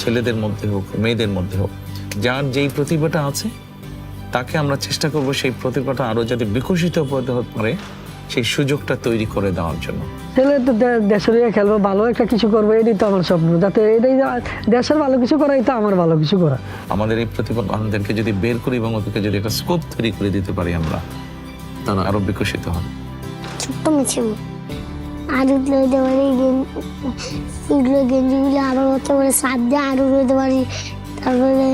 ছেলেদের মধ্যে হোক, মেয়েদের মধ্যে হোক, যার যেই প্রতিভাটা আছে তাকে আমরা চেষ্টা করব সেই প্রতিভাটা আরো যাতে বিকশিত হতে পারে সেই সুযোগটা তৈরি করে দেওয়ার জন্য। ছেলে তো দেশের হয়ে খেলবো, ভালো একটা কিছু করবো, এটাই তো আমার স্বপ্ন, যাতে এটাই দেশের ভালো কিছু করাই তো আমার ভালো কিছু করা। আমাদের এই প্রতিভাবানদেরকে যদি বের করি এবং ওদেরকে যদি একটা স্কোপ তৈরি করে দিতে পারি আমরা, তারা আরো বিকশিত হবে। ছোট্ট মিছিল আরো লইতে পারি, এগুলো গেঞ্জিগুলো আরো হতে পারে, সাত দিয়ে আরো লইতে পারি, তারপরে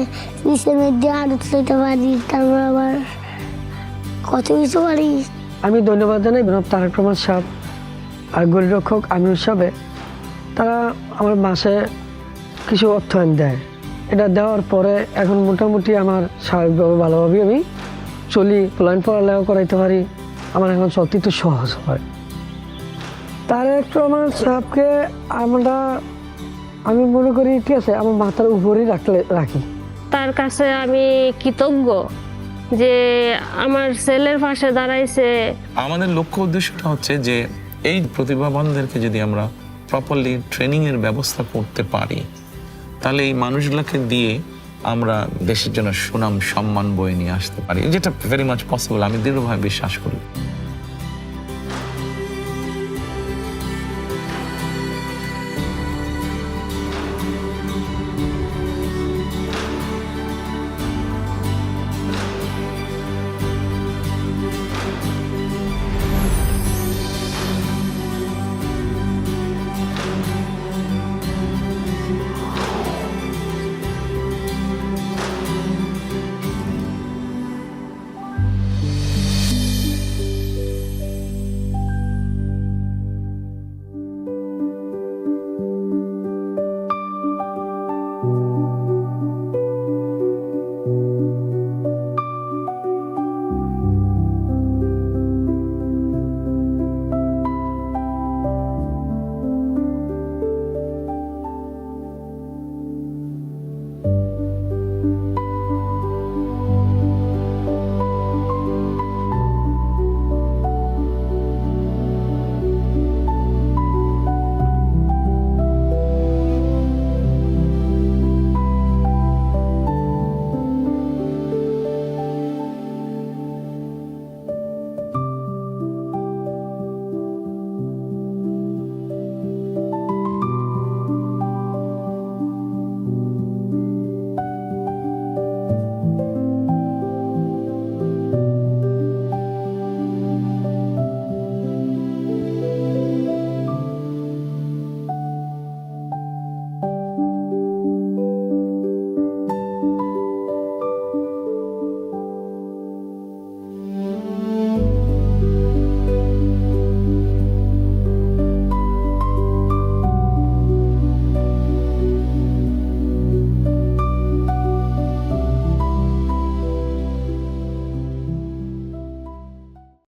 নিচের মধ্যে আরো লইতে পারি, তারপর আবার কত কিছু পারি। আমি ধন্যবাদ জানাই জনাব তারেক রহমান সাহেব আর গোলরক্ষক আমিনুল সাহেব, তারা আমার মাসে কিছু অর্থায়ন দেয়। এটা দেওয়ার পরে এখন মোটামুটি আমার স্বাভাবিকভাবে ভালোভাবে আমি চলি, প্ল্যান পড়ালেও করাইতে পারি, আমার এখন সত্যি তো সহজ হয়। তারেক রহমান সাহেবকে আমি মনে করি ঠিক আছে আমার মাথার উপরেই রাখি। তার কাছে আমি কৃতজ্ঞ যে আমার ছেলের পাশে দাঁড়াইছে। আমাদের লক্ষ্য উদ্দেশ্যটা হচ্ছে যে এই প্রতিভাবানদেরকে যদি আমরা প্রপারলি ট্রেনিং এর ব্যবস্থা করতে পারি, তাহলে এই মানুষগুলোকে দিয়ে আমরা দেশের জন্য সুনাম সম্মান বয়ে নিয়ে আসতে পারি, যেটা ভেরি মাচ পসিবল, আমি দৃঢ়ভাবে বিশ্বাস করি।